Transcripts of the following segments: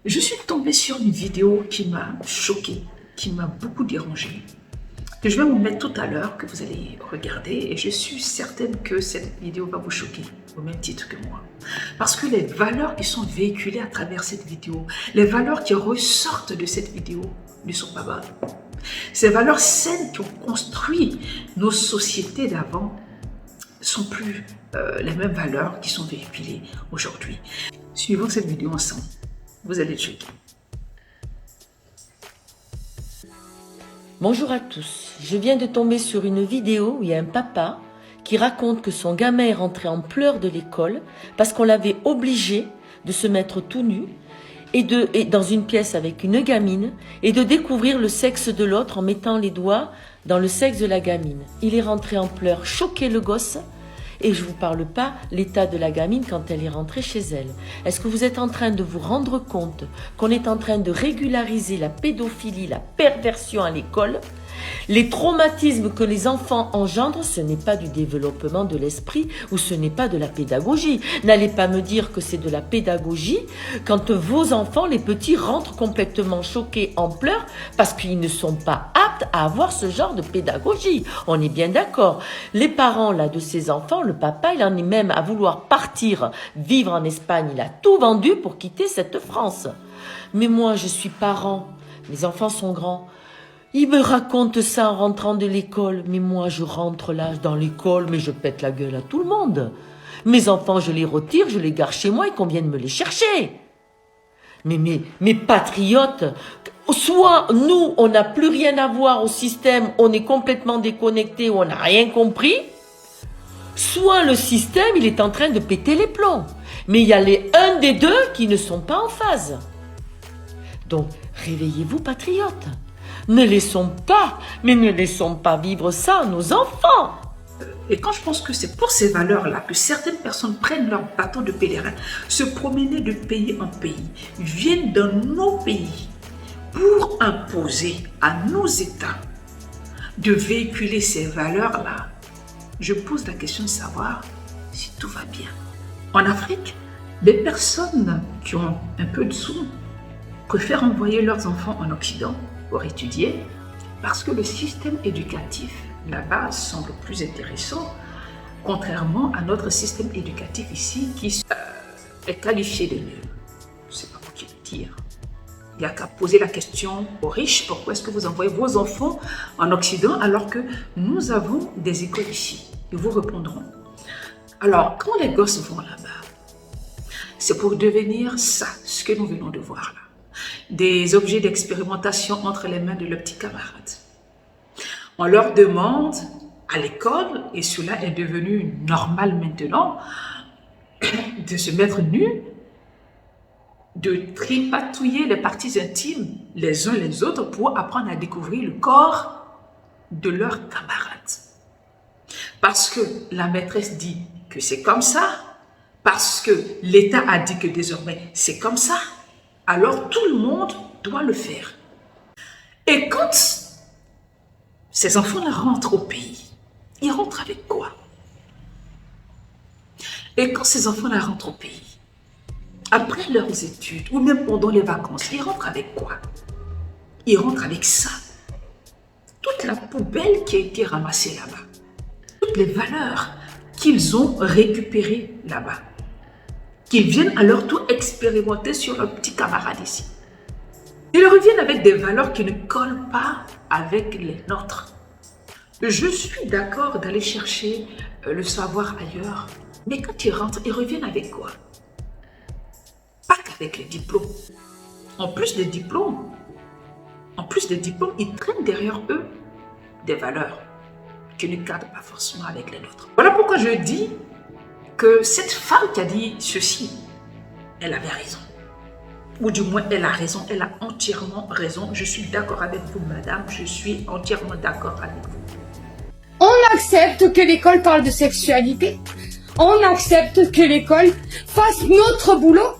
Je suis tombée sur une vidéo qui m'a choquée, qui m'a beaucoup dérangée, que je vais vous mettre tout à l'heure, que vous allez regarder, et je suis certaine que cette vidéo va vous choquer, au même titre que moi. Parce que les valeurs qui sont véhiculées à travers cette vidéo, les valeurs qui ressortent de cette vidéo ne sont pas bonnes. Ces valeurs saines qui ont construit nos sociétés d'avant sont plus les mêmes valeurs qui sont véhiculées aujourd'hui. Suivons cette vidéo ensemble. Vous allez checker. Bonjour à tous, je viens de tomber sur une vidéo où il y a un papa qui raconte que son gamin est rentré en pleurs de l'école parce qu'on l'avait obligé de se mettre tout nu et dans une pièce avec une gamine et de découvrir le sexe de l'autre en mettant les doigts dans le sexe de la gamine. Il est rentré en pleurs, choqué le gosse. Et je ne vous parle pas l'état de la gamine quand elle est rentrée chez elle. Est-ce que vous êtes en train de vous rendre compte qu'on est en train de régulariser la pédophilie, la perversion à l'école? Les traumatismes que les enfants engendrent, ce n'est pas du développement de l'esprit ou ce n'est pas de la pédagogie. N'allez pas me dire que c'est de la pédagogie quand vos enfants, les petits, rentrent complètement choqués en pleurs parce qu'ils ne sont pas aptes à avoir ce genre de pédagogie. On est bien d'accord. Les parents là de ces enfants, le papa, il en est même à vouloir partir vivre en Espagne. Il a tout vendu pour quitter cette France. Mais moi, je suis parent. Mes enfants sont grands. Il me raconte ça en rentrant de l'école. Mais moi, je rentre là dans l'école, mais je pète la gueule à tout le monde. Mes enfants, je les retire, je les garde chez moi et qu'on vienne me les chercher. Mais mes patriotes, soit nous, on n'a plus rien à voir au système, on est complètement déconnecté, on n'a rien compris, soit le système, il est en train de péter les plombs. Mais il y a un des deux qui ne sont pas en phase. Donc, réveillez-vous, patriotes. Ne laissons pas vivre ça à nos enfants. Et quand je pense que c'est pour ces valeurs-là que certaines personnes prennent leur bâton de pèlerin, se promener de pays en pays, viennent dans nos pays pour imposer à nos États de véhiculer ces valeurs-là, je pose la question de savoir si tout va bien. En Afrique, des personnes qui ont un peu de sous préfèrent envoyer leurs enfants en Occident pour étudier parce que le système éducatif là-bas semble plus intéressant, contrairement à notre système éducatif ici qui est qualifié de nul. Je ne sais pas quoi dire. Il n'y a qu'à poser la question aux riches, pourquoi est-ce que vous envoyez vos enfants en Occident alors que nous avons des écoles ici? Ils vous répondront. Alors, quand les gosses vont là-bas, c'est pour devenir ça, ce que nous venons de voir là. Des objets d'expérimentation entre les mains de leurs petits camarades. On leur demande à l'école, et cela est devenu normal maintenant, de se mettre nus, de tripatouiller les parties intimes les uns les autres pour apprendre à découvrir le corps de leurs camarades. Parce que la maîtresse dit que c'est comme ça, parce que l'État a dit que désormais c'est comme ça, alors tout le monde doit le faire. Et quand ces enfants-là rentrent au pays, ils rentrent avec quoi? Et quand ces enfants-là rentrent au pays, après leurs études ou même pendant les vacances, ils rentrent avec quoi? Ils rentrent avec ça. Toute la poubelle qui a été ramassée là-bas. Toutes les valeurs qu'ils ont récupérées là-bas. Qu'ils viennent à leur tour expérimenter sur leurs petits camarades ici. Ils reviennent avec des valeurs qui ne collent pas avec les nôtres. Je suis d'accord d'aller chercher le savoir ailleurs, mais quand ils rentrent, ils reviennent avec quoi? Pas qu'avec les diplômes. En plus des diplômes, ils traînent derrière eux des valeurs qui ne cadrent pas forcément avec les nôtres. Voilà pourquoi je dis que cette femme qui a dit ceci, elle avait raison. Ou du moins, elle a raison, elle a entièrement raison. Je suis d'accord avec vous, madame, je suis entièrement d'accord avec vous. On accepte que l'école parle de sexualité. On accepte que l'école fasse notre boulot.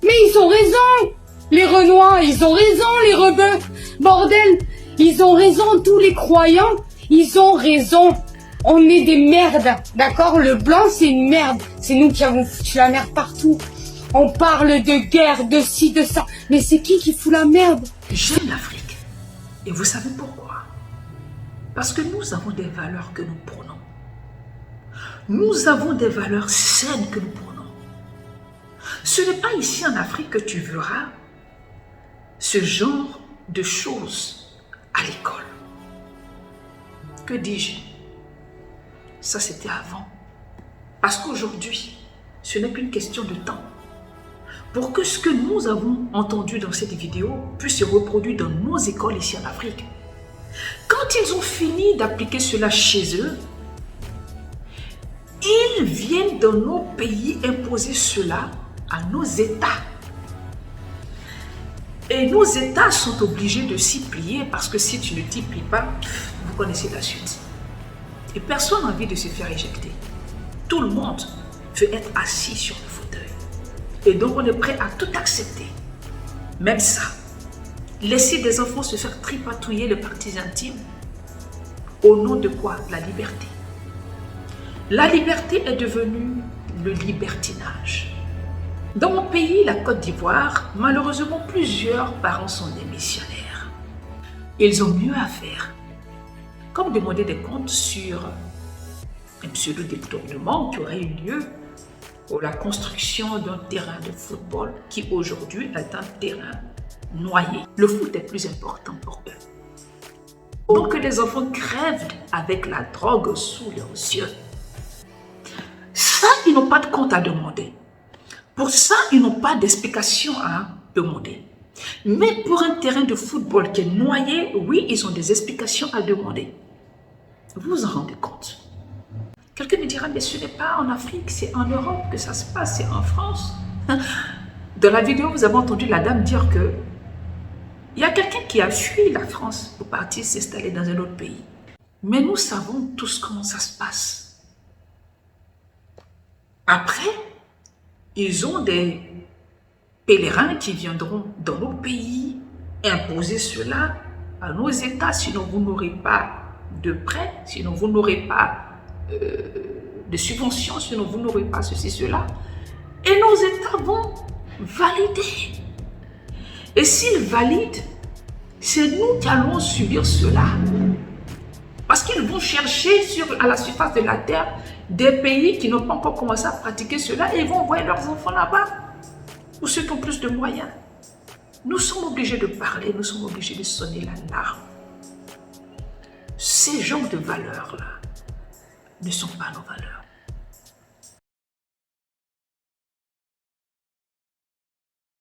Mais ils ont raison. Les Renois, ils ont raison. Les rebeux, bordel, ils ont raison. Tous les croyants, ils ont raison. On est des merdes, d'accord? Le blanc, c'est une merde. C'est nous qui avons foutu la merde partout. On parle de guerre, de ci, de ça. Mais c'est qui fout la merde? J'aime l'Afrique. Et vous savez pourquoi? Parce que nous avons des valeurs que nous prônons. Nous avons des valeurs saines que nous prônons. Ce n'est pas ici en Afrique que tu verras ce genre de choses à l'école. Que dis-je? Ça, c'était avant. Parce qu'aujourd'hui, ce n'est qu'une question de temps. Pour que ce que nous avons entendu dans cette vidéo puisse se reproduire dans nos écoles ici en Afrique. Quand ils ont fini d'appliquer cela chez eux, ils viennent dans nos pays imposer cela à nos États. Et nos États sont obligés de s'y plier parce que si tu ne t'y plies pas, vous connaissez la suite. Et personne n'a envie de se faire éjecter. Tout le monde veut être assis sur le fauteuil. Et donc on est prêt à tout accepter. Même ça. Laisser des enfants se faire tripatouiller les parties intimes. Au nom de quoi? La liberté. La liberté est devenue le libertinage. Dans mon pays, la Côte d'Ivoire, malheureusement, plusieurs parents sont démissionnaires. Ils ont mieux à faire, comme demander des comptes sur un pseudo-détournement qui aurait eu lieu pour la construction d'un terrain de football qui aujourd'hui est un terrain noyé. Le foot est plus important pour eux. Donc que les enfants crèvent avec la drogue sous leurs yeux. Ça, ils n'ont pas de compte à demander. Pour ça, ils n'ont pas d'explication à demander. Mais pour un terrain de football qui est noyé, oui, ils ont des explications à demander. Vous vous en rendez compte? Quelqu'un me dira, mais ce n'est pas en Afrique, c'est en Europe que ça se passe, c'est en France. Dans la vidéo, vous avez entendu la dame dire que il y a quelqu'un qui a fui la France pour partir s'installer dans un autre pays. Mais nous savons tous comment ça se passe. Après, ils ont des pèlerins qui viendront dans nos pays imposer cela à nos États, sinon vous n'aurez pas de prêts, sinon vous n'aurez pas de subventions, sinon vous n'aurez pas ceci, cela. Et nos États vont valider. Et s'ils valident, c'est nous qui allons subir cela. Parce qu'ils vont chercher à la surface de la terre des pays qui n'ont pas encore commencé à pratiquer cela et ils vont envoyer leurs enfants là-bas. Ou ceux qui ont plus de moyens. Nous sommes obligés de parler, nous sommes obligés de sonner l'alarme. Ces genres de valeurs-là ne sont pas nos valeurs.